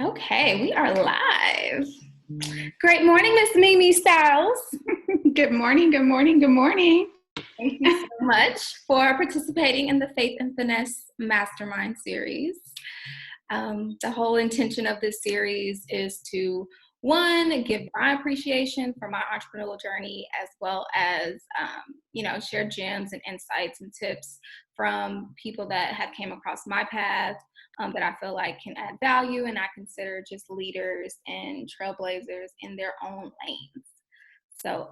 Okay, we are live. Great morning, Miss Mimi Styles. Good morning, good morning, good morning. Thank you so much for participating in the Faith and Finesse Mastermind series. The whole intention of this series is to, one, give my appreciation for my entrepreneurial journey, as well as, share gems and insights and tips from people that have came across my path that I feel like can add value and I consider just leaders and trailblazers in their own lanes. So,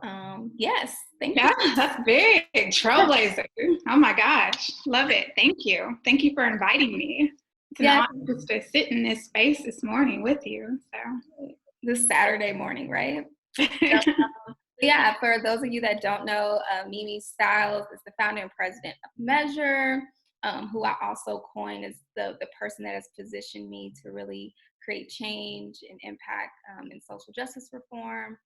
yes, thank Yeah, you. that's big. Trailblazer. Oh my gosh. Love it. Thank you. Thank you for inviting me. It's an Yeah, honor just to sit in this space this morning with you. this Saturday morning, right? So Yeah, for those of you that don't know, Mimi Styles is the founder and president of Measure, who I also coined as the person that has positioned me to really create change and impact in social justice reform.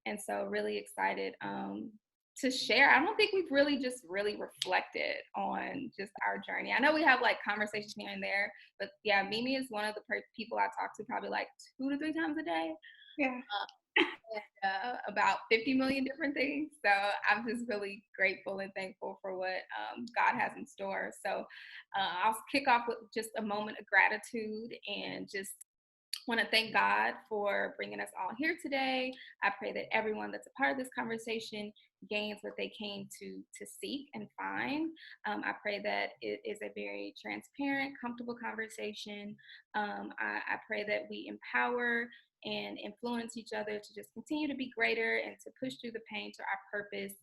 And so really excited to share. I don't think we've really reflected on just our journey. I know we have like conversations here and there, but yeah, Mimi is one of the people I talk to probably like 2 to 3 times a day. yeah. About 50 million different things. So I'm just really grateful and thankful for what God has in store. So I'll kick off with just a moment of gratitude and just want to thank God for bringing us all here today. I pray that everyone that's a part of this conversation gains what they came to seek and find. I pray that it is a very transparent, comfortable conversation. I pray that we empower and influence each other to just continue to be greater and to push through the pain to our purpose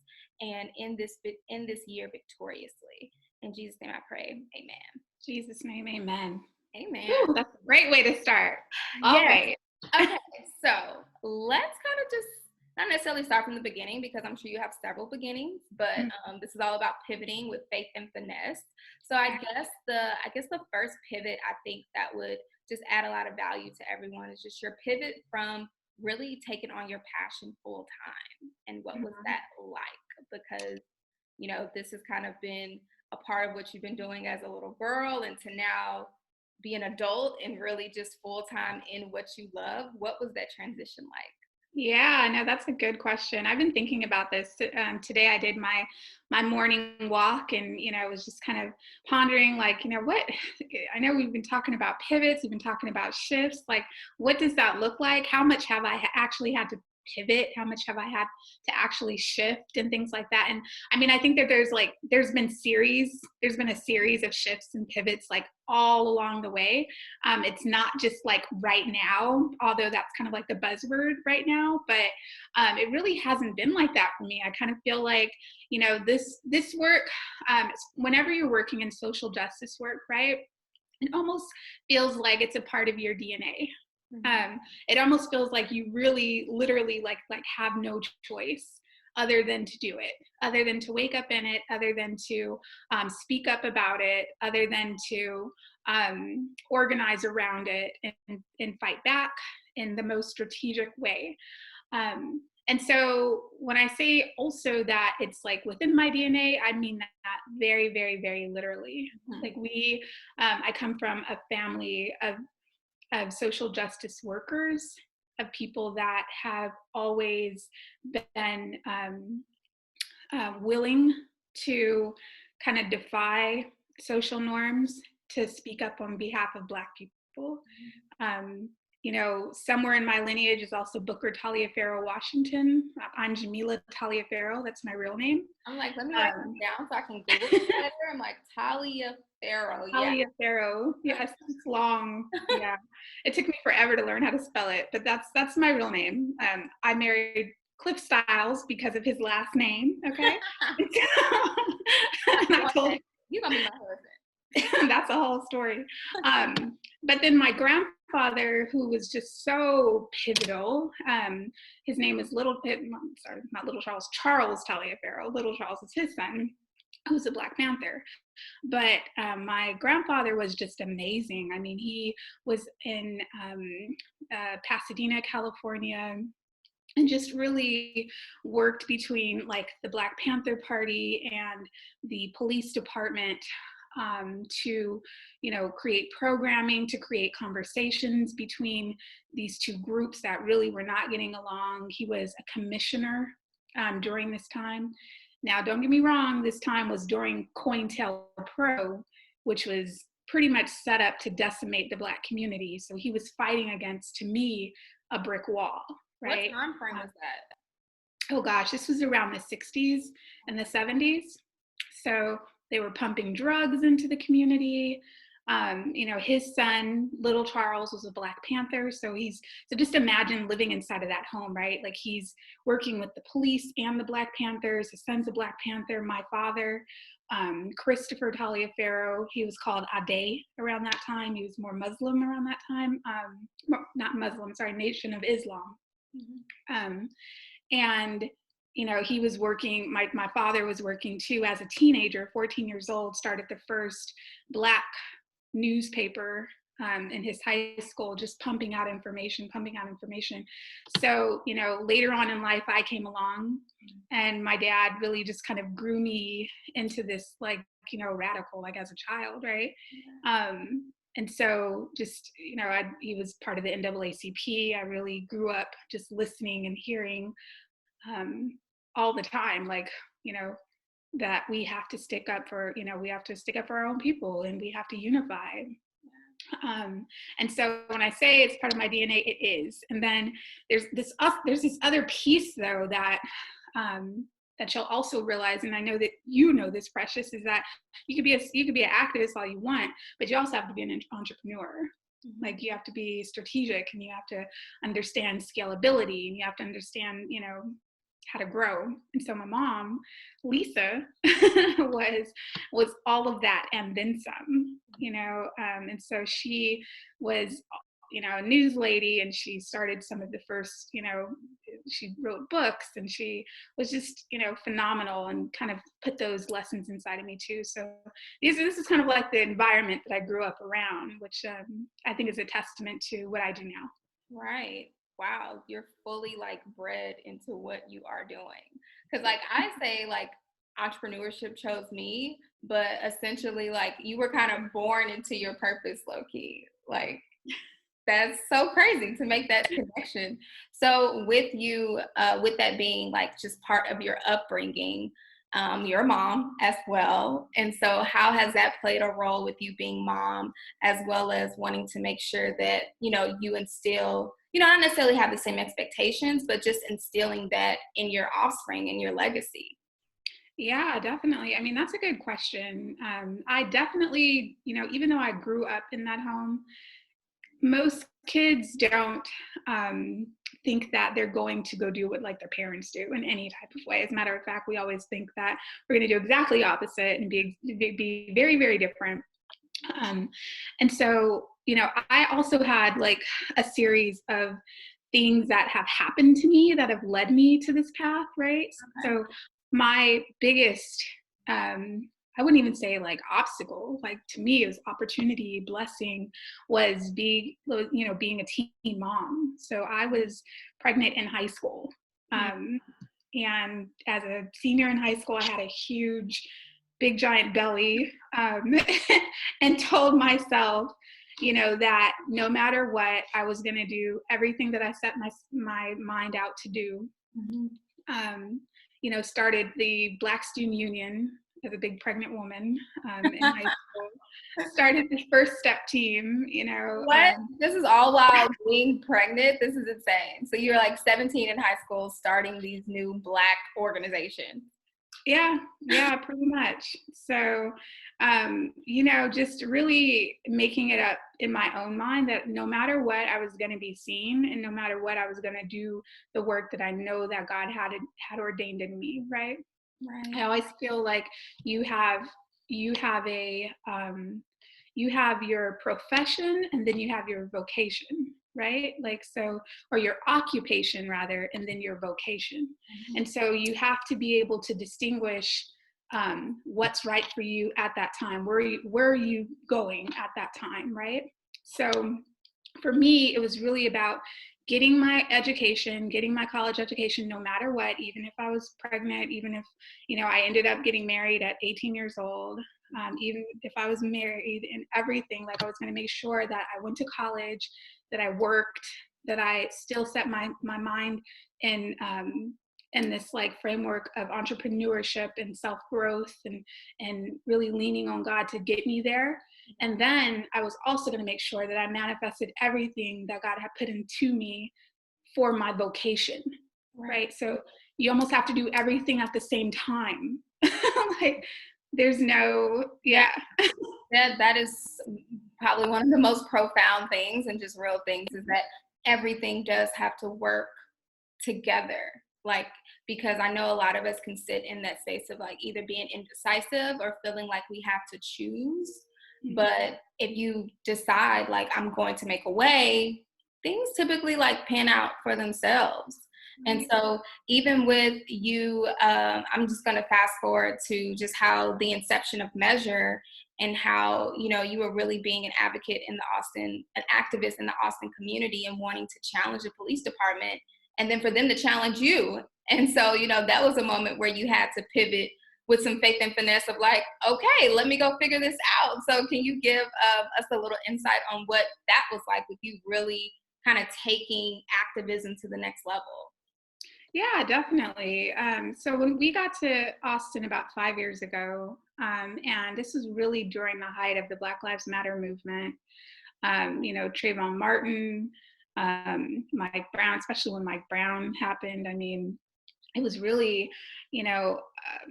and in this year victoriously. In Jesus' name I pray. Amen. Jesus' name, amen. Amen. Ooh, that's a great way to start. Yes. Always. Okay, so let's kind of just not necessarily start from the beginning because I'm sure you have several beginnings, but this is all about pivoting with faith and finesse. So I guess the first pivot I think that would just add a lot of value to everyone is just your pivot from really taking on your passion full time and what was that like? Because this has kind of been a part of what you've been doing as a little girl and to now be an adult and really just full time in what you love. What was that transition like? Yeah, no, that's a good question. I've been thinking about this. Today I did my morning walk and, I was just kind of pondering like, what, I know we've been talking about pivots, we've been talking about shifts, like what does that look like? How much have I actually had to pivot? How much have I had to actually shift and things like that? And I mean, I think that there's been a series of shifts and pivots like all along the way. It's not just like right now, although that's kind of like the buzzword right now, but it really hasn't been like that for me. I kind of feel like, this work, whenever you're working in social justice work, right? It almost feels like it's a part of your DNA. It almost feels like you really literally like have no choice other than to do it, other than to wake up in it, other than to speak up about it, other than to organize around it and fight back in the most strategic way. And so when I say also that it's like within my DNA, I mean that very, very, very literally. Like I come from a family of social justice workers, of people that have always been willing to kind of defy social norms to speak up on behalf of Black people. Somewhere in my lineage is also Booker Taliaferro Washington. I'm Jamila Taliaferro. That's my real name. I'm like, let me write this down so I can Google it later. I'm like, Taliaferro. Taliaferro. Yes, it's long. Yeah. It took me forever to learn how to spell it, but that's my real name. I married Cliff Styles because of his last name. Okay. And I told you're gonna be my husband. That's a whole story. But then my grandfather, who was just so pivotal, his name is not Little Charles, Charles Taliaferro. Little Charles is his son, who's a Black Panther. But my grandfather was just amazing. I mean, he was in Pasadena, California, and just really worked between like the Black Panther Party and the police department to, create programming, to create conversations between these two groups that really were not getting along. He was a commissioner during this time. Now, don't get me wrong, this time was during COINTELPRO, which was pretty much set up to decimate the Black community. So he was fighting against, to me, a brick wall, right? What time frame was that? Oh gosh, this was around the 60s and the 70s. So they were pumping drugs into the community. His son, little Charles, was a Black Panther. So just imagine living inside of that home, right? Like he's working with the police and the Black Panthers. His son's a Black Panther. My father, Christopher Taliaferro, he was called Ade around that time. He was more Muslim around that time. Not Muslim, sorry, Nation of Islam. Mm-hmm. And he was working, my father was working too as a teenager, 14 years old, started the first Black newspaper in his high school, just pumping out information. So, later on in life, I came along and my dad really just kind of grew me into this, radical, as a child, right? And so just, he was part of the NAACP. I really grew up just listening and hearing all the time, that we have to stick up for, we have to stick up for our own people and we have to unify. And so when I say it's part of my DNA, it is. And then there's this other piece though that you'll also realize, and I know that this, Precious, is that you could be an activist all you want, but you also have to be an entrepreneur. Mm-hmm. You have to be strategic and you have to understand scalability and you have to understand, how to grow. And so my mom, Lisa, was all of that and then some, and so she was, a news lady, and she started some of the first, she wrote books, and she was just, phenomenal and kind of put those lessons inside of me too. So this is kind of like the environment that I grew up around, which I think is a testament to what I do now. Right. Wow, you're fully bred into what you are doing. Because I say entrepreneurship chose me, but essentially you were kind of born into your purpose, low key. That's so crazy to make that connection. So with you, with that being just part of your upbringing, your mom as well. And so how has that played a role with you being mom, as well as wanting to make sure that, you instill, not necessarily have the same expectations, but just instilling that in your offspring and your legacy? Yeah, definitely. I mean, that's a good question. I definitely, even though I grew up in that home, most kids don't think that they're going to go do what their parents do in any type of way. As a matter of fact, we always think that we're going to do exactly opposite and be very, very different. And so, I also had a series of things that have happened to me that have led me to this path, right? Okay. So my biggest, I wouldn't even say obstacle, to me it was opportunity, blessing, was being a teen mom. So I was pregnant in high school. And as a senior in high school, I had a huge, big, giant belly, and told myself, that no matter what, I was going to do everything that I set my mind out to do. Mm-hmm. Started the Black Student Union as a big pregnant woman in high school. Started the First Step team, What? This is all while being pregnant? This is insane. So you're 17 in high school starting these new Black organizations. Yeah, pretty much. So, just really making it up in my own mind that no matter what, I was going to be seen, and no matter what, I was going to do the work that I know that God had ordained in me. Right. Right. I always feel like you have your profession, and then you have your vocation, right? Or your occupation rather, and then your vocation. Mm-hmm. And so you have to be able to distinguish what's right for you at that time. Where are you going at that time, right? So for me, it was really about getting my education, getting my college education, no matter what, even if I was pregnant, even if, I ended up getting married at 18 years old. even if I was married and everything. Like I was going to make sure that I went to college, that I worked, that I still set my mind in in this like framework of entrepreneurship and self growth and really leaning on God to get me there. And then I was also going to make sure that I manifested everything that God had put into me for my vocation, right? So you almost have to do everything at the same time. Like there's no, Yeah, yeah. that is probably one of the most profound things and just real things is that everything does have to work together. Like, because I know a lot of us can sit in that space of like either being indecisive or feeling like we have to choose. But if you decide like I'm going to make a way, things typically like pan out for themselves. And so even with you, I'm just going to fast forward to just how the inception of Measure and how, you know, you were really being an advocate in the Austin, an activist in the Austin community and wanting to challenge the police department and then for them to challenge you. And so, you know, that was a moment where you had to pivot with some faith and finesse of like, okay, let me go figure this out. So can you give us a little insight on what that was like with you really kind of taking activism to the next level? Yeah, definitely. So when we got to Austin about 5 years ago, and this was really during the height of the Black Lives Matter movement, you know, Trayvon Martin, Mike Brown, especially when Mike Brown happened. I mean, it was really, you know,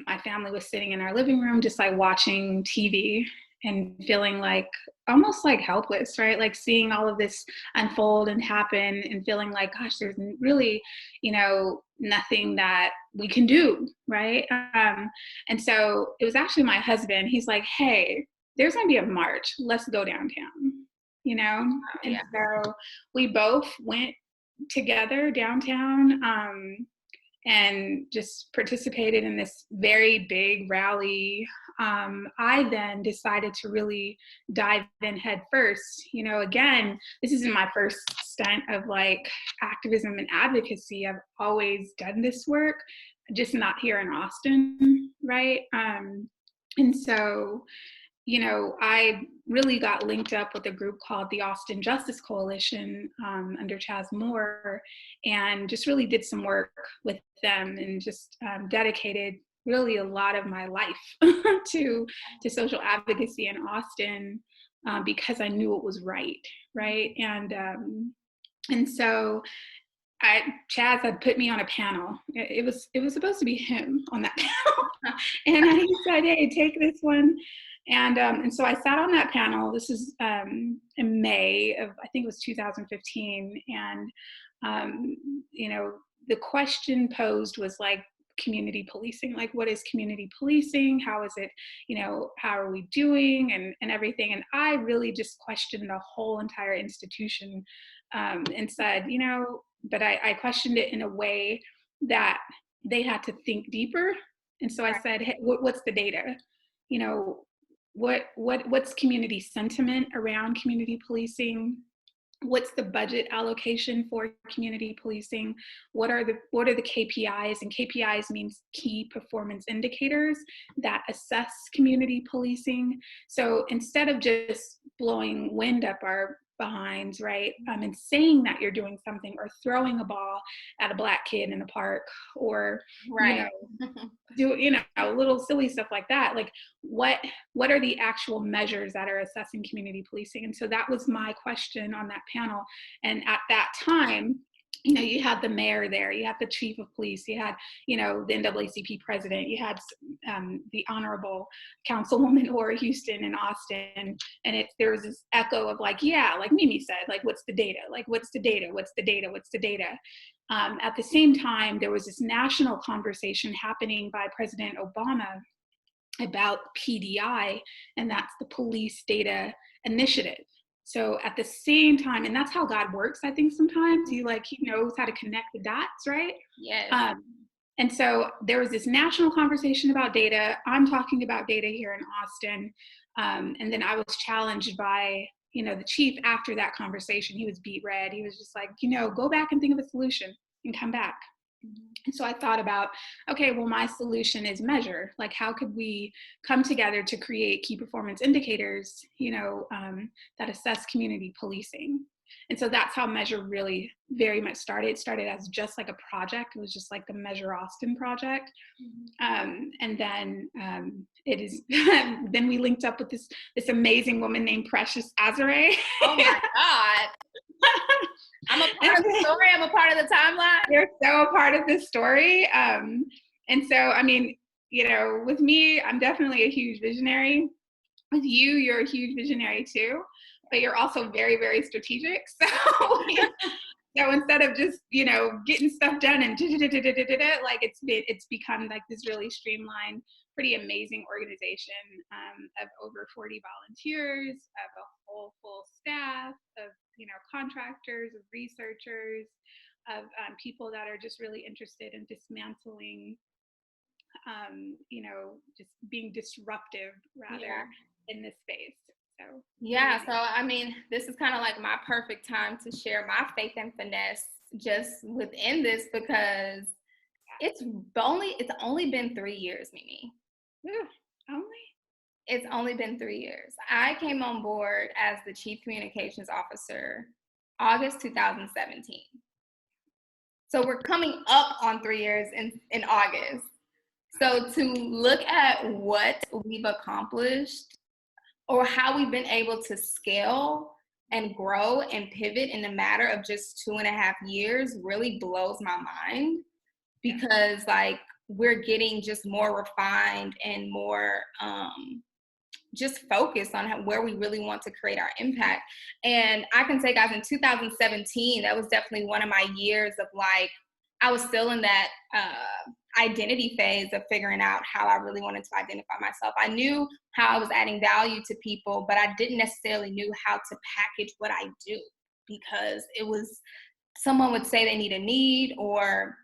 my family was sitting in our living room just like watching TV and feeling like almost like helpless, right? Like seeing all of this unfold and happen and feeling like, gosh, there's really, you know, nothing that we can do, right? And so it was actually my husband. He's like, hey, there's going to be a march. Let's go downtown, you know? And Yeah. so we both went together downtown. And just participated in this very big rally. I then decided to really dive in head first. You know, again, this isn't my first stunt of like activism and advocacy. I've always done this work, just not here in Austin, right? And so you know, I really got linked up with a group called the Austin Justice Coalition under Chaz Moore, and just really did some work with them and just dedicated really a lot of my life to social advocacy in Austin because I knew it was right, right, and so Chaz had put me on a panel. It was supposed to be him on that panel, and he said, "Hey, take this one." And so I sat on that panel. This is in May of I think it was 2015, and you know the question posed was like community policing, like what is community policing? How is it? You know, how are we doing and everything? And I really just questioned the whole entire institution and said, you know, but I questioned it in a way that they had to think deeper. And so I said, hey, what's the data? You know, what's community sentiment around community policing? What's the budget allocation for community policing? What are the KPIs? And KPIs means key performance indicators that assess community policing. So instead of just blowing wind up our behinds, right, and saying that you're doing something or throwing a ball at a Black kid in a park or you Right. know do you know little silly stuff like that, like what are the actual measures that are assessing community policing? And so that was my question on that panel. And at that time, you know, you had the mayor there, you had the chief of police, you had, you know, the NAACP president, you had the honorable councilwoman Ora Houston in Austin. And there was this echo of like, yeah, like Mimi said, like, what's the data? Like, what's the data? What's the data? What's the data? At the same time, there was this national conversation happening by President Obama about PDI, and that's the Police Data Initiative. So at the same time, and that's how God works, I think sometimes he knows how to connect the dots, right? Yes. And so there was this national conversation about data. I'm talking about data here in Austin. And then I was challenged by, you know, the chief after that conversation. He was beat red. He was just like, you know, go back and think of a solution and come back. Mhm. And so I thought about, okay, well, my solution is measure. Like, how could we come together to create key performance indicators, that assess community policing? And so that's how Measure really very much started. It started as just like a project. It was just like the Measure Austin project. Mhm. And then it is, then we linked up with this amazing woman named Precious Azare. Oh my God. I'm a part of the And story. I'm a part of the timeline. you're so a part of this story. And so, I mean, with me, I'm definitely a huge visionary. With you, you're a huge visionary too, but you're also very, very strategic. So instead of just, getting stuff done and like it's become like this really streamlined, pretty amazing organization of over 40 volunteers, of a whole full staff, of, contractors, of researchers, of people that are just really interested in dismantling, just being disruptive Yeah. rather in this space. So pretty Yeah. So, amazing. I mean, this is kind of like my perfect time to share my faith and finesse just within this because it's only been 3 years, Mimi. Ooh, only? It's only been 3 years. I came on board as the chief communications officer August 2017. So we're coming up on 3 years in August. So to look at what we've accomplished or how we've been able to scale and grow and pivot in a matter of just 2.5 years really blows my mind Yeah. because like we're getting just more refined and more just focused on where we really want to create our impact. And I can say, guys, in 2017, that was definitely one of my years of like, I was still in that identity phase of figuring out how I really wanted to identify myself. I knew how I was adding value to people, but I didn't necessarily knew how to package what I do because it was someone would say they need a need or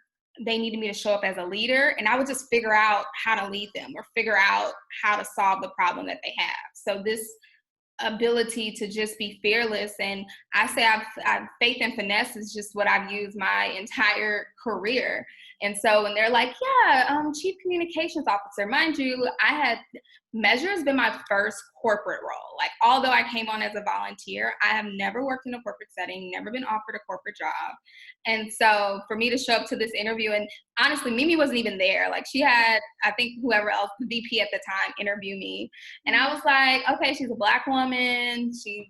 they needed me to show up as a leader and I would just figure out how to lead them or figure out how to solve the problem that they have. So this ability to just be fearless and I say I've faith and finesse is just what I've used my entire career. And so when they're like, yeah, chief communications officer, mind you, I had Measure has been my first corporate role. Like, although I came on as a volunteer, I have never worked in a corporate setting, never been offered a corporate job. And so for me to show up to this interview, and honestly, Mimi wasn't even there. Like, she had, I think, whoever else, the VP at the time, interview me. And I was like, okay, she's a Black woman. She's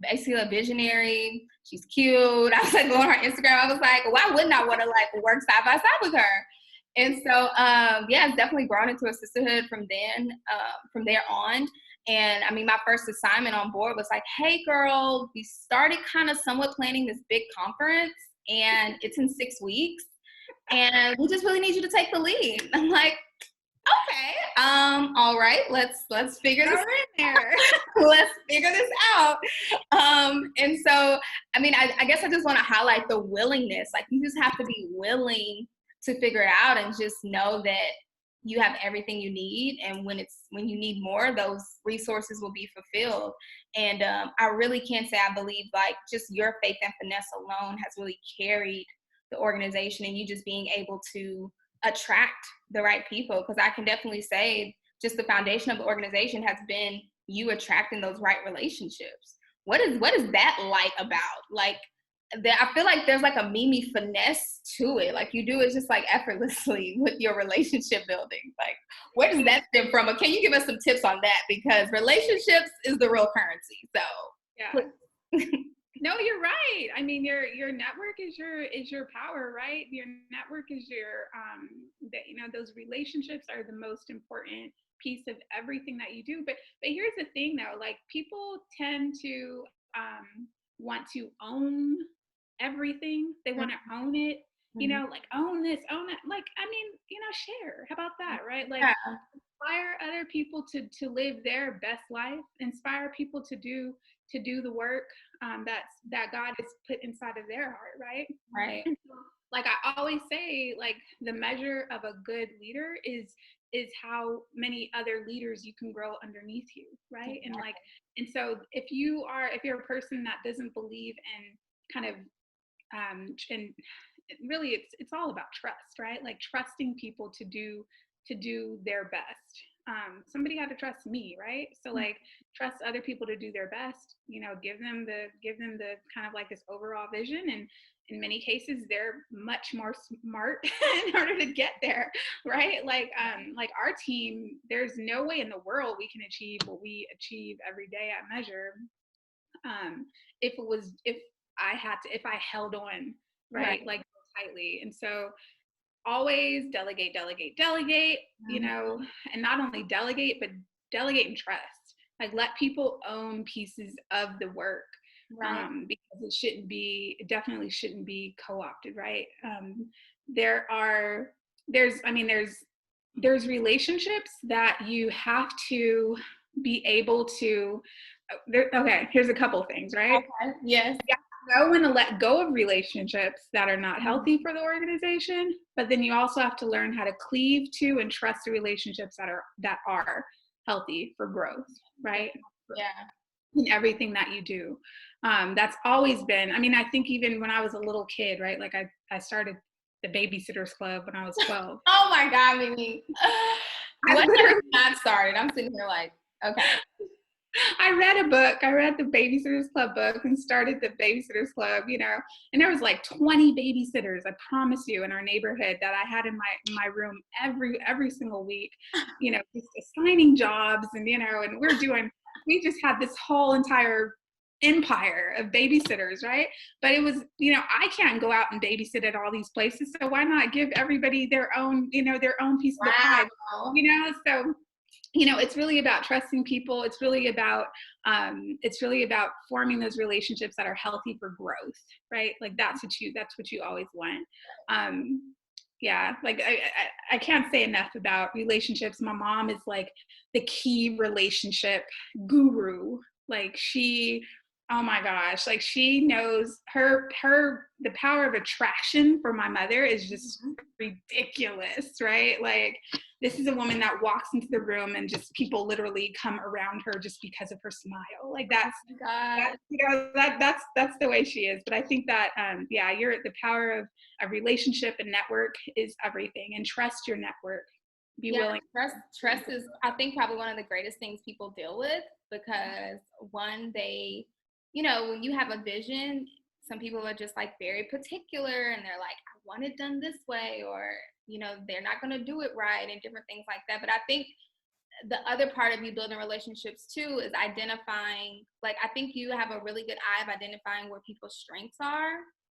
basically a visionary. She's cute. I was like going on her Instagram. I was like, why wouldn't I want to like work side by side with her? And so, yeah, it's definitely grown into a sisterhood from there on. And I mean, my first assignment on board was like, hey, girl, we started kind of somewhat planning this big conference, and it's in 6 weeks, and we just really need you to take the lead. I'm like, okay, all right, let's figure Throw this her in there. let's figure this out. And so, I mean, I guess I just want to highlight the willingness. Like, you just have to be willing to figure it out and just know that you have everything you need. And when you need more, those resources will be fulfilled. And I really can't say I believe like just your faith and finesse alone has really carried the organization and you just being able to attract the right people. Because I can definitely say just the foundation of the organization has been you attracting those right relationships. What is that like about? Like that, I feel like there's like a Mimi finesse to it. Like you do it just like effortlessly with your relationship building. Like where does that stem from? Or can you give us some tips on that? Because relationships is the real currency. So Yeah. No, you're right. I mean, your network is your power, right? Your network is your that those relationships are the most important piece of everything that you do. But here's the thing though, like people tend to want to own everything. They want to own it, mm-hmm. like own this, own it. Like, I mean, share. How about that, right? Like Yeah, inspire other people to live their best life, inspire people to do the work that God has put inside of their heart, right? right. And so, like I always say, like the measure of a good leader is how many other leaders you can grow underneath you, right? And so if you're a person that doesn't believe in kind of and really it's all about trust, right? Like trusting people to do their best. Somebody had to trust me, right? So like trust other people to do their best, give them the kind of like this overall vision, and in many cases they're much more smart in order to get there, right? Like our team, there's no way in the world we can achieve what we achieve every day at Measure, if I held on, Right. right, like tightly. And so always delegate, delegate, delegate, and not only delegate, but delegate and trust. Like let people own pieces of the work, Right. because it definitely shouldn't be co-opted, right? There are, there's relationships that you have to be able to, okay, here's a couple things, right? Okay. Yes. Know when to let go of relationships that are not Mhm. healthy for the organization, but then you also have to learn how to cleave to and trust the relationships that are healthy for growth, right? Yeah. In everything that you do. That's always been, I mean, I think even when I was a little kid, right? Like I started the Babysitters Club when I was 12. Oh my God, Mimi. I What have literally you not started? I'm sitting here like, okay. I read a book. I read the Babysitters Club book and started the Babysitters Club, and there was like 20 babysitters, I promise you, in our neighborhood that I had in my room every single week, just assigning jobs, and we just had this whole entire empire of babysitters, right? But it was, I can't go out and babysit at all these places, so why not give everybody their own piece of the pie, Wow. So it's really about trusting people. It's really about forming those relationships that are healthy for growth, right? Like that's what you always want. Yeah, like I can't say enough about relationships. My mom is like the key relationship guru. Like oh my gosh, like she knows the power of attraction for my mother is just ridiculous, right? Like this is a woman that walks into the room and just people literally come around her just because of her smile. Like Oh my God. that's the way she is. But I think that the power of a relationship and network is everything. And trust your network. Be Yeah, willing. stress is, I think, probably one of the greatest things people deal with because one, when you have a vision, some people are just like very particular and they're like, I want it done this way, or, they're not going to do it right and different things like that. But I think the other part of you building relationships too is identifying, like, I think you have a really good eye of identifying where people's strengths are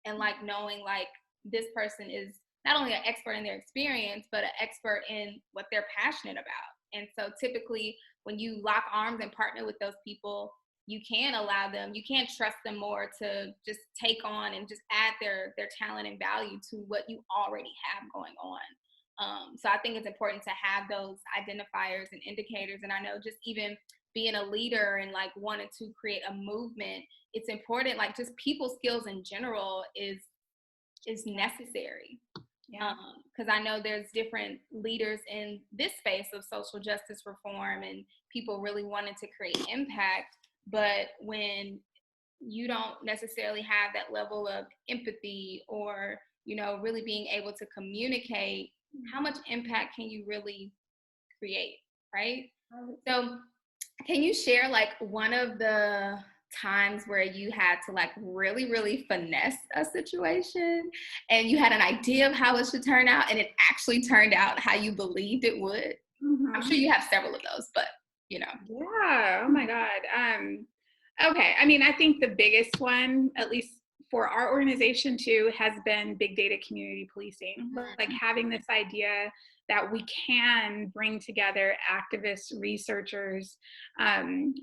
and like knowing like this person is not only an expert in their experience, but an expert in what they're passionate about. And so typically when you lock arms and partner with those people, you can trust them more to just take on and just add their talent and value to what you already have going on. So I think it's important to have those identifiers and indicators. And I know just even being a leader and like wanting to create a movement, it's important. Like just people skills in general is necessary. Yeah. Because I know there's different leaders in this space of social justice reform and people really wanting to create impact. But when you don't necessarily have that level of empathy or, really being able to communicate, how much impact can you really create, right? So can you share like one of the times where you had to like really, really finesse a situation and you had an idea of how it should turn out and it actually turned out how you believed it would? I'm sure you have several of those, but Yeah. Oh my God. Okay. I mean, I think the biggest one, at least for our organization too, has been big data community policing. Like having this idea that we can bring together activists, researchers,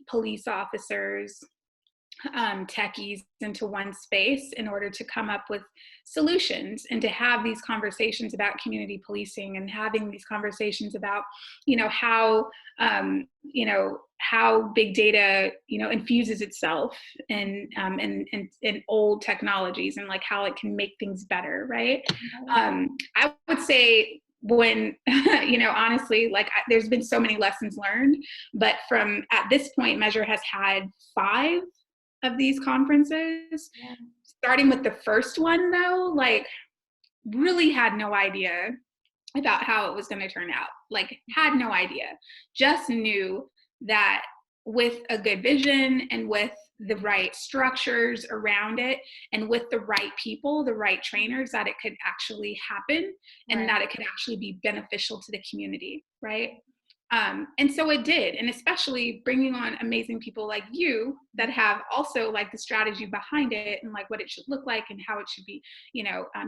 police officers, techies into one space in order to come up with solutions and to have these conversations about community policing and having these conversations about, how, how big data, infuses itself in old technologies and like how it can make things better, right? I would say when honestly, like there's been so many lessons learned, but from at this point Measure has had 5 of these conferences. Starting with the first one though, like really had no idea about how it was going to turn out. Like, had no idea. Just knew that with a good vision and with the right structures around it and with the right people, the right trainers, that it could actually happen and Right. that it could actually be beneficial to the community, right? And so it did. And especially bringing on amazing people like you that have also like the strategy behind it and like what it should look like and how it should be,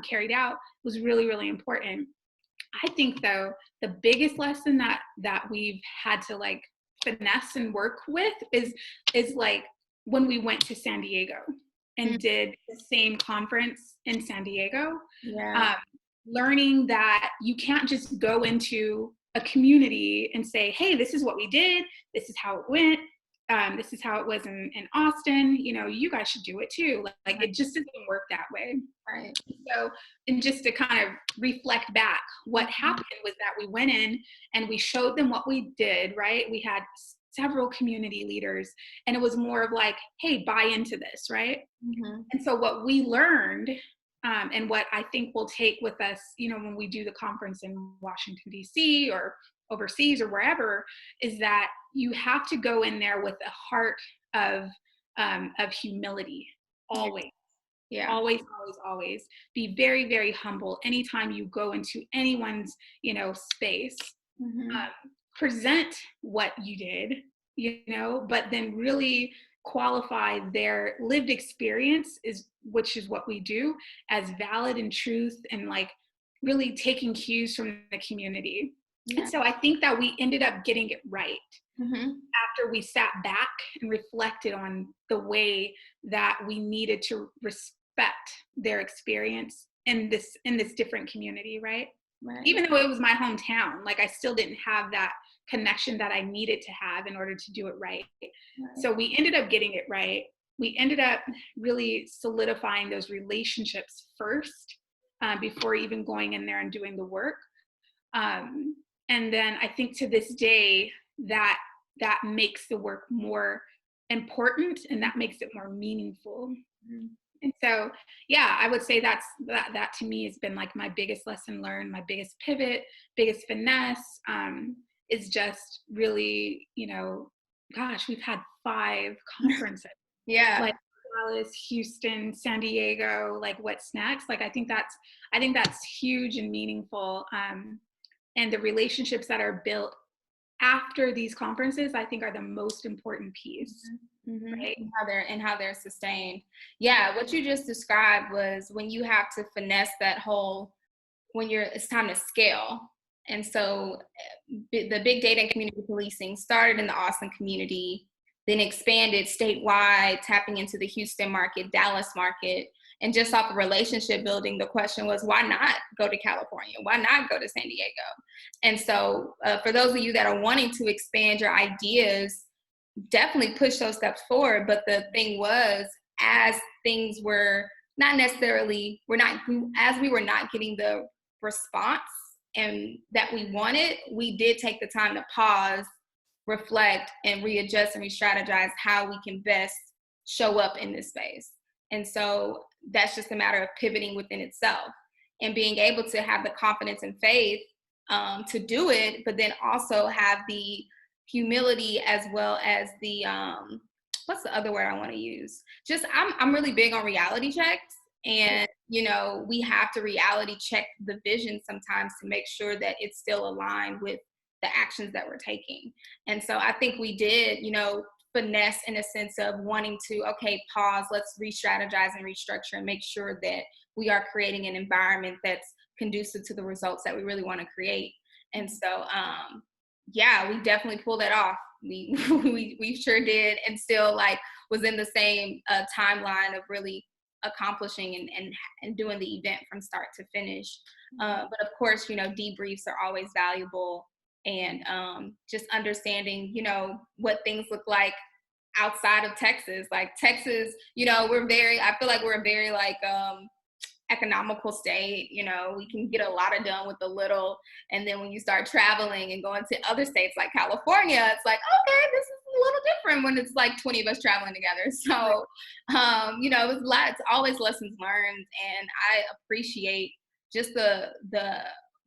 carried out was really, really important. I think though, the biggest lesson that we've had to like finesse and work with is like when we went to San Diego Mm. and did the same conference in San Diego, Yeah. um, learning that you can't just go into a community and say, hey, this is what we did, this is how it went, this is how it was in Austin, you guys should do it too. Like it just doesn't work that way. Right. So, and just to kind of reflect back, what Mhm. happened was that we went in and we showed them what we did, right? We had several community leaders, and it was more of like, hey, buy into this, right? Mhm. And so, what we learned, and what I think we'll take with us, when we do the conference in Washington, D.C., or overseas or wherever, is that you have to go in there with a heart of humility, Yeah. always. Yeah. Always, always, always be very, very humble anytime you go into anyone's, space. Mhm. Present what you did, but then really qualify their lived experience, which is what we do, as valid and truth, and like really taking cues from the community. And Yeah. so I think that we ended up getting it right Mhm. after we sat back and reflected on the way that we needed to respect their experience in this different community, right? Right. Even though it was my hometown, like I still didn't have that connection that I needed to have in order to do it right. Right. So we ended up getting it right. We ended up really solidifying those relationships first, before even going in there and doing the work. um, and then I think to this day that that makes the work more important and that makes it more meaningful. Mhm. And so, yeah, I would say that to me has been like my biggest lesson learned, my biggest pivot, biggest finesse, is just really, gosh, we've had 5 conferences, Yeah. like Dallas, Houston, San Diego. Like, what's next? Like, I think that's huge and meaningful. And the relationships that are built after these conferences, I think, are the most important piece, Mhm. right? And how they're sustained. Yeah, what you just described was when you have to finesse that whole it's time to scale. And so the big data and community policing started in the Austin community, then expanded statewide, tapping into the Houston market, Dallas market. And just off of relationship building, the question was, why not go to California? Why not go to San Diego? And so, for those of you that are wanting to expand your ideas, definitely push those steps forward. But the thing was, as things were not necessarily, as we were not getting the response and that we wanted, we did take the time to pause, reflect, and readjust and re-strategize how we can best show up in this space. And so that's just a matter of pivoting within itself and being able to have the confidence and faith, to do it, but then also have the humility as well as the what's the other word I want to use? Just I'm really big on reality checks, and we have to reality check the vision sometimes to make sure that it's still aligned with the actions that we're taking. And so I think we did, finesse in a sense of wanting to, okay, pause, let's re-strategize and restructure and make sure that we are creating an environment that's conducive to the results that we really want to create. And so, yeah, we definitely pulled that off. We we sure did, and still like was in the same timeline of really accomplishing and doing the event from start to finish. But of course, debriefs are always valuable, and just understanding, what things look like outside of Texas. Like Texas, I feel like we're a very like economical state. We can get a lot of done with a little. And then when you start traveling and going to other states like California, it's like, okay, this is a little different when it's like 20 of us traveling together. So, it's always lessons learned. And I appreciate just the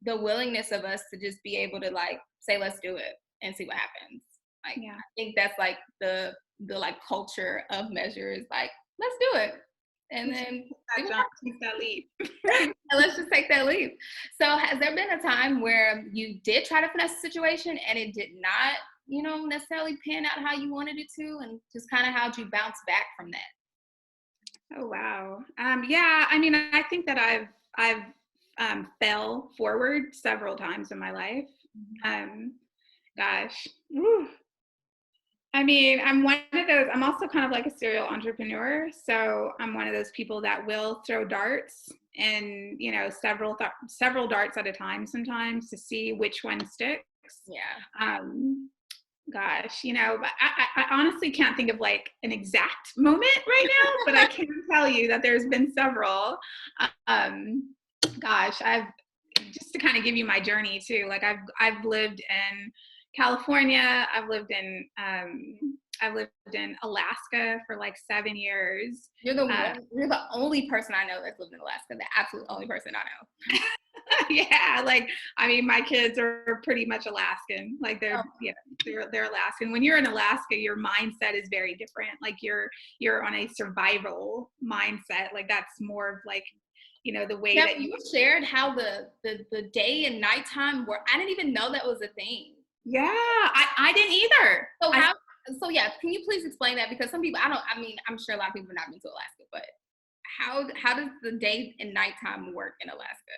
willingness of us to just be able to like say, let's do it and see what happens. Like, Yeah. I think that's like the like culture of measure is like, let's do it. And Let's then take see that what jump, take that leap. happens. And let's just take that leap. So has there been a time where you did try to finesse the situation and it did not, necessarily pan out how you wanted it to? And just kind of how'd you bounce back from that? Oh wow. Yeah, I mean, I think that I've fell forward several times in my life. Mhm. Um, gosh. Woo. I mean, I'm one of those, I'm also kind of like a serial entrepreneur. So I'm one of those people that will throw darts and, several darts at a time sometimes to see which one sticks. Yeah. Um, Gosh, but I honestly can't think of like an exact moment right now, but I can tell you that there's been several. Um, Gosh, I've just to kind of give you my journey too. Like I've lived in California. I've lived in Alaska for like 7 years. You're the only person I know that's lived in Alaska. The absolute only person I know. Yeah, like I mean, my kids are pretty much Alaskan. Like Oh, they're Alaskan. When you're in Alaska, your mindset is very different. Like you're on a survival mindset. Like that's more of like, the way yeah, that but you. you shared how the day and nighttime were. I didn't even know that was a thing. Yeah, I didn't either. So I how? So yeah, can you please explain that? Because some people, I don't. I mean, I'm sure a lot of people have not been to Alaska, but how does the day and nighttime work in Alaska?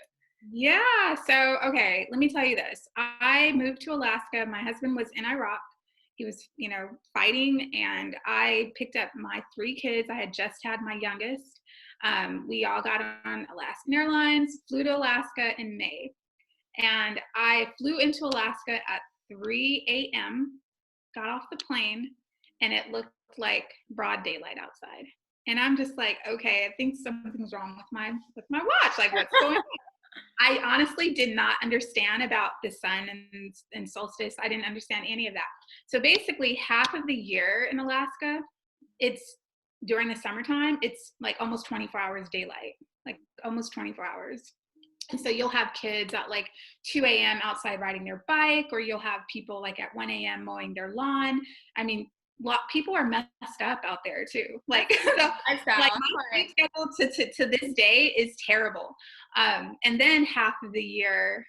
Yeah. So, okay, let me tell you this. I moved to Alaska. My husband was in Iraq. He was, fighting, and I picked up my three kids. I had just had my youngest. We all got on Alaskan Airlines, flew to Alaska in May. And I flew into Alaska at 3 a.m., got off the plane, and it looked like broad daylight outside. And I'm just like, okay, I think something's wrong with my watch. Like, what's going on? I honestly did not understand about the sun and solstice. I didn't understand any of that. So basically, half of the year in Alaska, it's during the summertime, it's like almost 24 hours daylight, like almost 24 hours. And so you'll have kids at like 2 a.m. outside riding their bike, or you'll have people like at 1 a.m. mowing their lawn. I mean, people are messed up out there too. Like, so, like Lifestyle. my sleep schedule to this day is terrible. And then half of the year,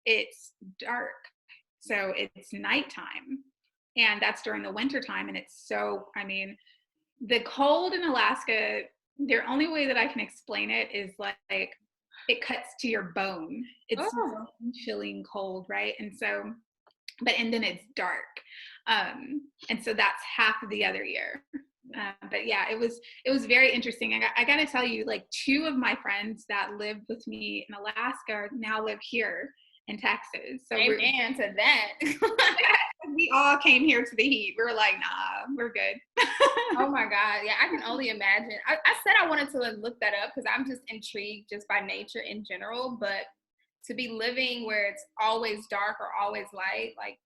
it's dark. So it's nighttime. And that's during the winter time. And it's so, I mean, the cold in Alaska, the only way that I can explain it is like it cuts to your bone. It's Oh, chilling cold, right? And then it's dark. And so that's half of the other year. But yeah, it was very interesting. I got to tell you, like two of my friends that lived with me in Alaska now live here in Texas. So amen to that. we all came here to the heat. We were like, nah, we're good. Oh my God. Yeah, I can only imagine. I said I wanted to look that up because I'm just intrigued just by nature in general. But to be living where it's always dark or always light, like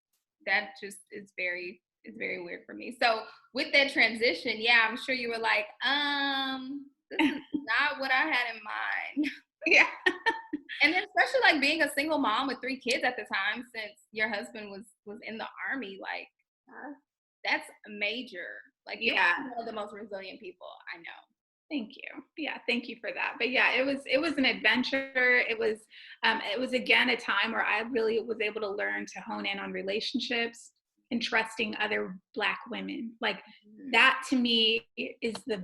that just is it's very weird for me. So with that transition, yeah, I'm sure you were like, this is not what I had in mind. Yeah. And then especially like being a single mom with three kids at the time, since your husband was in the army, like that's major. Like you're Yeah. one of the most resilient people I know. Thank you. Yeah, thank you for that. But yeah, it was an adventure. It was again a time where I really was able to learn to hone in on relationships and trusting other Black women. Like that to me is the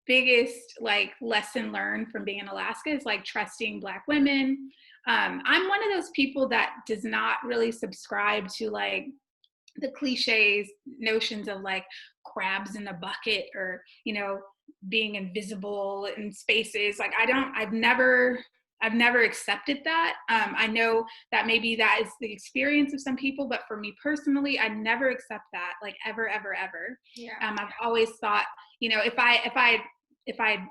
biggest like lesson learned from being in Alaska is like trusting Black women. I'm one of those people that does not really subscribe to like the cliches notions of like crabs in a bucket or being invisible in spaces. Like I've never accepted that. I know that maybe that is the experience of some people, but for me personally, I never accept that, like ever, ever, ever. Yeah. I've always thought, if I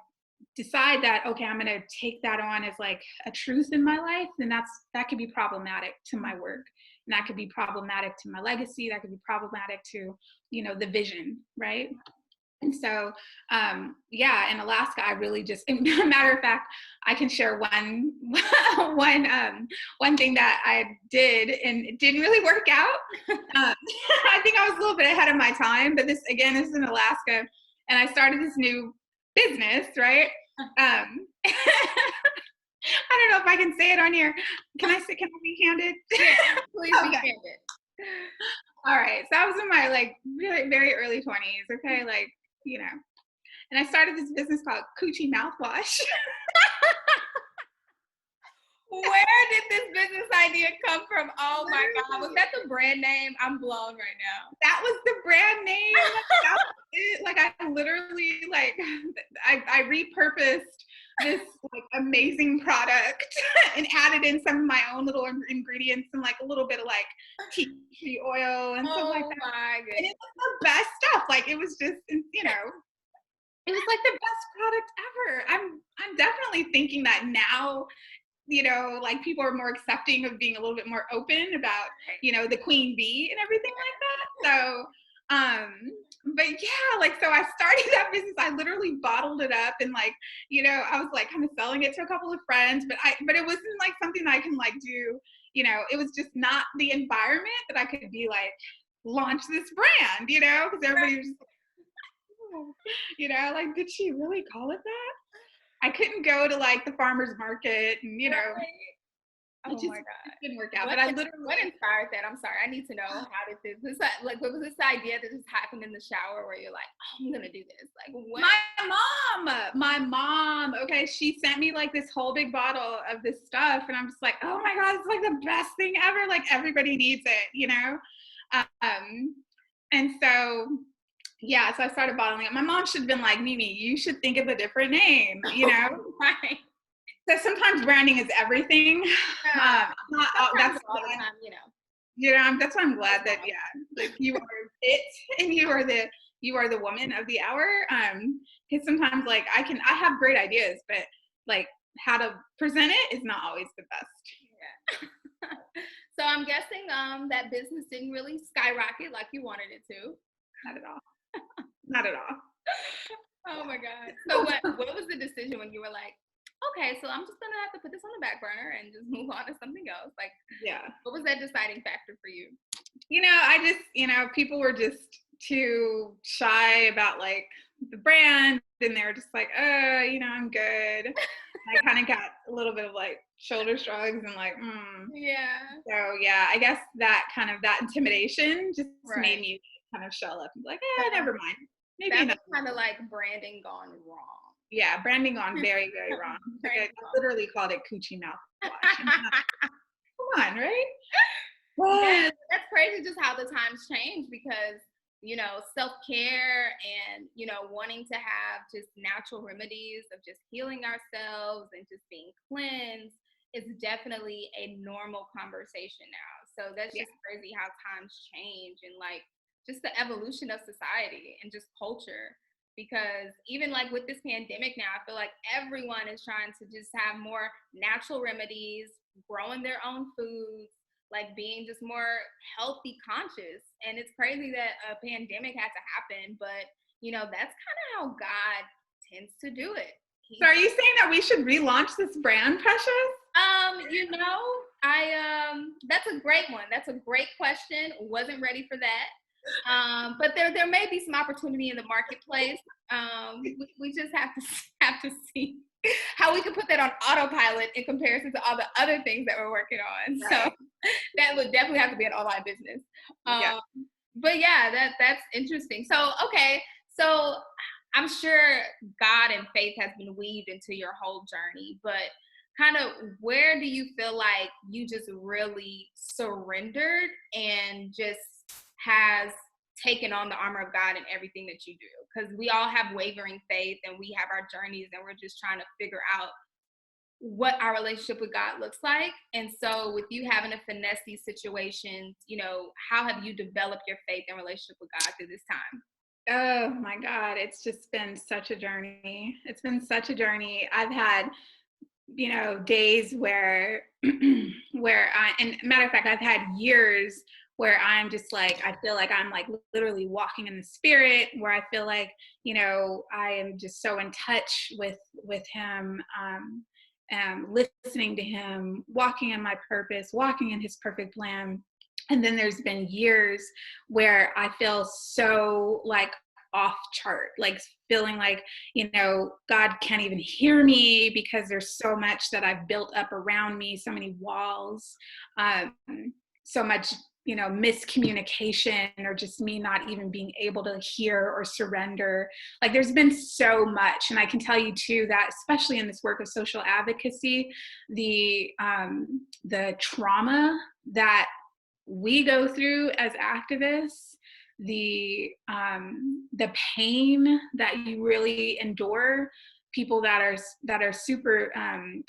decide that, okay, I'm going to take that on as like a truth in my life, then that could be problematic to my work. And that could be problematic to my legacy. That could be problematic to, the vision, right? And so, yeah, in Alaska, I really just, matter of fact, I can share one thing that I did and it didn't really work out. I think I was a little bit ahead of my time, but this, again, this is in Alaska, and I started this new business, right? I don't know if I can say it on here. Can I be candid? Yeah, please be Okay. candid. All right. So I was in my like really very early 20s. Okay. Like, and I started this business called Coochie Mouthwash. Where did this business idea come from? Oh my God. Was that the brand name? I'm blown right now. That was the brand name. That was it. Like I literally I repurposed this like amazing product and added in some of my own little ingredients and like a little bit of like tea tree oil and stuff like that. Oh my goodness. And it was the best stuff. Like it was just, it was like the best product ever. I'm definitely thinking that now, like people are more accepting of being a little bit more open about, the queen bee and everything like that. So, but yeah, like, so I started that business. I literally bottled it up and like, I was like kind of selling it to a couple of friends, but it wasn't like something that I can like do, it was just not the environment that I could be like, launch this brand, because everybody was just like, like, did she really call it that? I couldn't go to like the farmer's market and, Right. Oh it just my God. didn't work out. What, But I literally, what inspired that? I'm sorry. I need to know how did this like what was this idea that just happened in the shower where you're like, oh, I'm gonna do this? Like what? my mom, okay, she sent me like this whole big bottle of this stuff. And I'm just like, oh my God, it's like the best thing ever. Like everybody needs it, And so, yeah, so I started bottling it. My mom should have been like, Mimi, you should think of a different name, Right. So sometimes branding is everything. Not that's all the time, that's why I'm glad that like you are it and you are the woman of the hour. Because sometimes like I have great ideas, but like how to present it is not always the best. Yeah. So I'm guessing that business didn't really skyrocket like you wanted it to. Not at all. Not at all. Oh my God. So what was the decision when you were like, okay, so I'm just gonna have to put this on the back burner and just move on to something else? Like, what was that deciding factor for you? I just, people were just too shy about like the brand, and they were just like, I'm good. I kind of got a little bit of like shoulder shrugs and like, Yeah. So yeah, I guess that intimidation just made me kind of shell up and be like, never mind. Maybe that's kind of like branding gone wrong. Yeah, branding gone very, very wrong. Like I literally called it Coochie Mouthwash. Come on, right? Yeah, that's crazy just how the times change because, self-care and, wanting to have just natural remedies of just healing ourselves and just being cleansed is definitely a normal conversation now. So that's just crazy how times change and like just the evolution of society and just culture. Because even like with this pandemic now, I feel like everyone is trying to just have more natural remedies, growing their own foods, like being just more healthy conscious. And it's crazy that a pandemic had to happen, but that's kind of how God tends to do it. So are you saying that we should relaunch this brand, Precious? That's a great one. That's a great question. Wasn't ready for that. But there may be some opportunity in the marketplace. We just have to see how we can put that on autopilot in comparison to all the other things that we're working on. Right. So that would definitely have to be an online business. But yeah, that's interesting. So okay, so I'm sure God and faith has been weaved into your whole journey, but kind of where do you feel like you just really surrendered and just has taken on the armor of God in everything that you do? Because we all have wavering faith and we have our journeys and we're just trying to figure out what our relationship with God looks like. And so with you having to finesse these situations, how have you developed your faith and relationship with God through this time? Oh my God, it's just been such a journey. It's been such a journey. I've had, days where and matter of fact, I've had years where I'm just like, I feel like I'm like literally walking in the spirit, where I feel like, you know, I am just so in touch with him, listening to him, walking in my purpose, walking in his perfect plan. And then there's been years where I feel so like off chart, like feeling like, you know, God can't even hear me because there's so much that I've built up around me, so many walls, um, so much, you know, miscommunication, or just me not even being able to hear or surrender. Like there's been so much. And I can tell you too, that especially in this work of social advocacy, the trauma that we go through as activists, the pain that you really endure, people that are super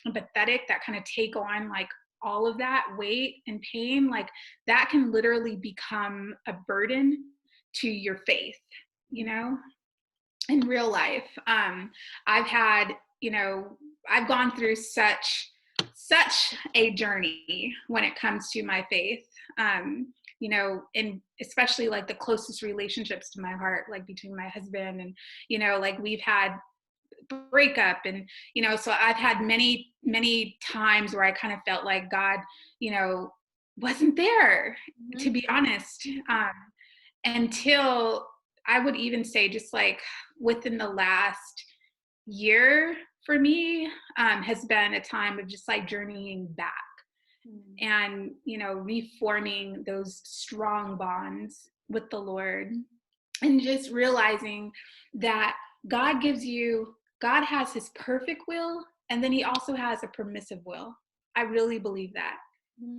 empathetic, that kind of take on like all of that weight and pain, like that can literally become a burden to your faith, you know, in real life. I've had, you know, I've gone through such a journey when it comes to my faith. You know, and especially like the closest relationships to my heart, like between my husband and, you know, like we've had breakup, and, you know, so I've had many times where I kind of felt like God, you know, wasn't there, to be honest, until I would even say just like within the last year for me, has been a time of just like journeying back and, you know, reforming those strong bonds with the Lord, and just realizing that God has his perfect will, and then he also has a permissive will. I really believe that.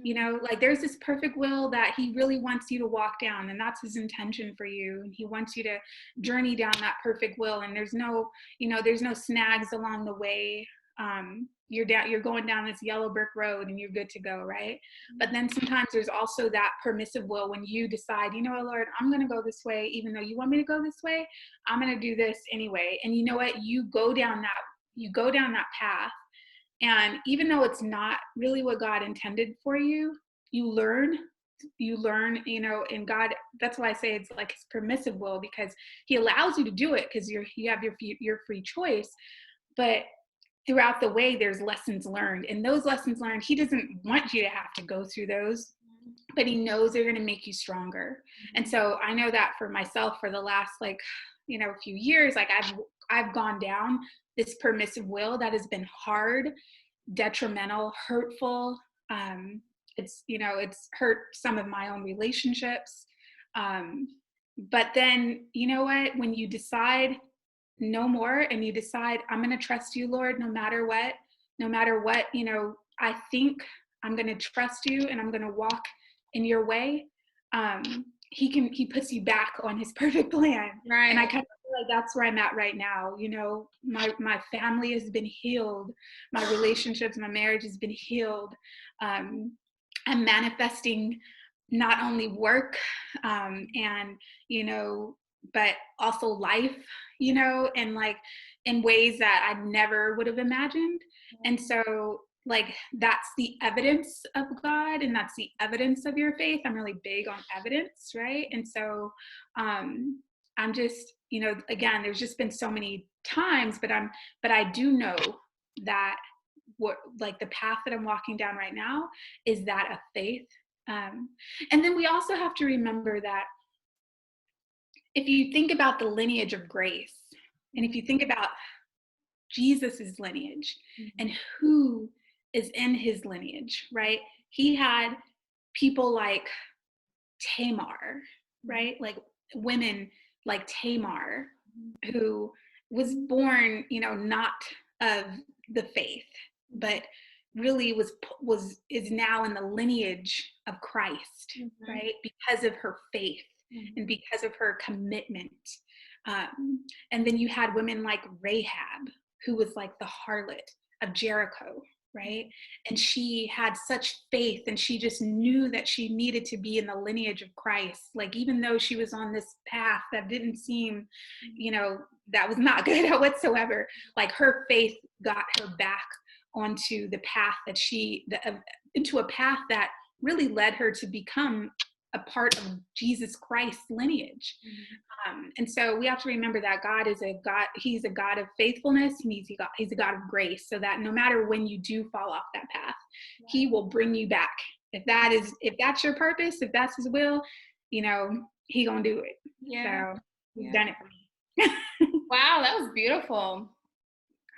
You know, like there's this perfect will that he really wants you to walk down, and that's his intention for you. And he wants you to journey down that perfect will. And there's no, you know, there's no snags along the way. You're going down this yellow brick road and you're good to go, right? But then sometimes there's also that permissive will when you decide, you know what, Lord, I'm going to go this way, even though you want me to go this way. I'm going to do this anyway. And you know what? You go down that path. And even though it's not really what God intended for you, you learn, you know, and God, that's why I say it's like his permissive will, because he allows you to do it because you have your free choice. But throughout the way, there's lessons learned, and those lessons learned, he doesn't want you to have to go through those, but he knows they're going to make you stronger. And so I know that for myself, for the last, like, you know, few years, like I've gone down this permissive will that has been hard, detrimental, hurtful. It's, you know, it's hurt some of my own relationships. But then, you know what, when you decide no more, and you decide, I'm going to trust you, Lord, no matter what, you know, I think I'm going to trust you and I'm going to walk in your way. He puts you back on his perfect plan. Right. And I kind of feel like that's where I'm at right now. You know, my family has been healed. My relationships, my marriage has been healed. I'm manifesting not only work, and, you know, but also life, you know, and like in ways that I never would have imagined. And so like that's the evidence of God, and that's the evidence of your faith. I'm really big on evidence, right? And so I'm just, you know, again, there's just been so many times, but I do know that what, like the path that I'm walking down right now is that of faith. And then we also have to remember that if you think about the lineage of grace, and if you think about Jesus's lineage and who is in his lineage, right? He had people like Tamar, right? Like women like Tamar, who was born, you know, not of the faith, but really is now in the lineage of Christ, right? Because of her faith and because of her commitment. And then you had women like Rahab, who was like the harlot of Jericho, right? And she had such faith, and she just knew that she needed to be in the lineage of Christ. Like, even though she was on this path that didn't seem, you know, that was not good whatsoever, like her faith got her back onto the path that into a path that really led her to become a part of Jesus Christ's lineage. And so we have to remember that God is a God. He's a God of faithfulness, and he's a God of grace, so that no matter when you do fall off that path, he will bring you back. If that's your purpose, if that's his will, he gonna do it. So he's done it for me. Wow, that was beautiful.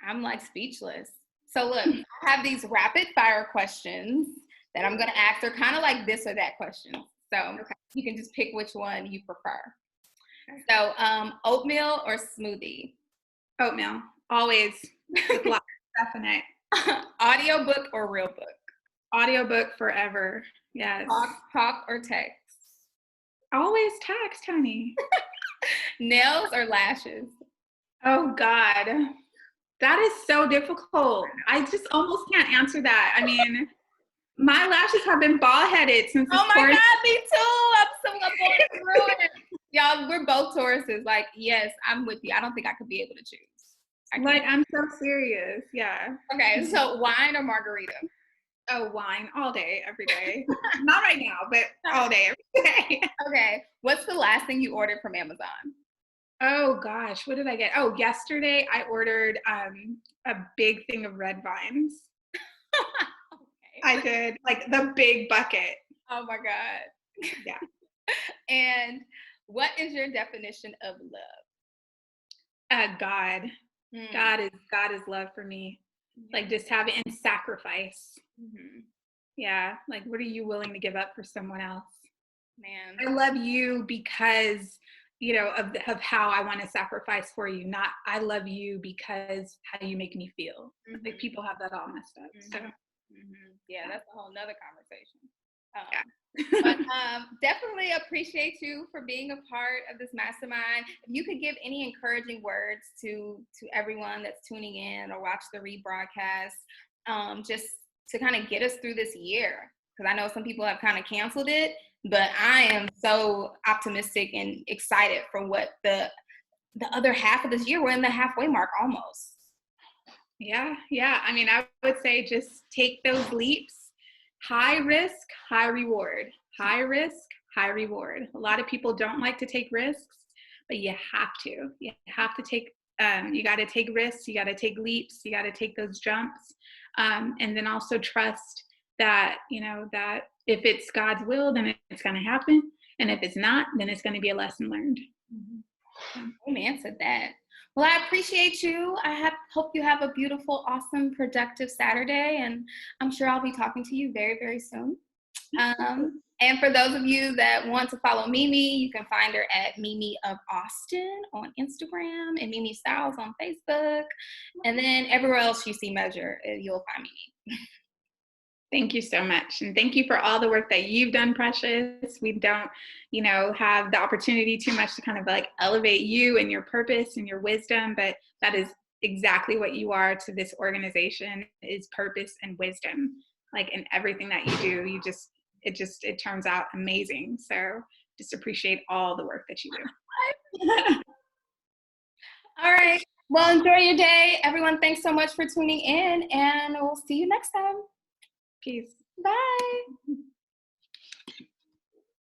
I'm like speechless. So look, I have these rapid fire questions that I'm going to ask. They're kind of like this or that questions. So you can just pick which one you prefer. So oatmeal or smoothie? Oatmeal, always. With lots of stuff in it. Audiobook or real book? Audiobook forever. Yes. Talk or text? Always text, honey. Nails or lashes? Oh God, that is so difficult. I just almost can't answer that. I mean, my lashes have been ball-headed since this God, me too. I'm going through it. Y'all, we're both Tauruses. Like, yes, I'm with you. I don't think I could be able to choose. I'm so serious. Yeah. Okay, so wine or margarita? Oh, wine all day, every day. Not right now, but all day, every day. Okay, what's the last thing you ordered from Amazon? Oh gosh, what did I get? Oh, yesterday I ordered a big thing of red vines. Okay. I did, like the big bucket. Oh my God. Yeah. And what is your definition of love? God. God is love for me. Like just having and sacrifice. Yeah. Like, what are you willing to give up for someone else? Man, I love you because of how I want to sacrifice for you. Not I love you because how you make me feel. Like people have that all messed up. So yeah, that's a whole nother conversation. But definitely appreciate you for being a part of this mastermind. If you could give any encouraging words to everyone that's tuning in or watch the rebroadcast, just to kind of get us through this year, because I know some people have kind of canceled it, but I am so optimistic and excited for what the other half of this year. We're in the halfway mark almost. Yeah. I mean, I would say just take those leaps. High risk, high reward. High risk, high reward. A lot of people don't like to take risks, but you have to. You have to take. You got to take risks. You got to take leaps. You got to take those jumps, and then also trust that that if it's God's will, then it's going to happen, and if it's not, then it's going to be a lesson learned. Amen to that. Well, I appreciate you. Hope you have a beautiful, awesome, productive Saturday, and I'm sure I'll be talking to you very, very soon. And for those of you that want to follow Mimi, you can find her at Mimi of Austin on Instagram and Mimi Styles on Facebook. And then everywhere else you see Measure, you'll find Mimi. Thank you so much. And thank you for all the work that you've done, Precious. We don't, have the opportunity too much to kind of like elevate you and your purpose and your wisdom, but that is exactly what you are to this organization, is purpose and wisdom. Like in everything that you do, it turns out amazing. So just appreciate all the work that you do. All right. Well, enjoy your day. Everyone, thanks so much for tuning in, and we'll see you next time. Peace. Bye.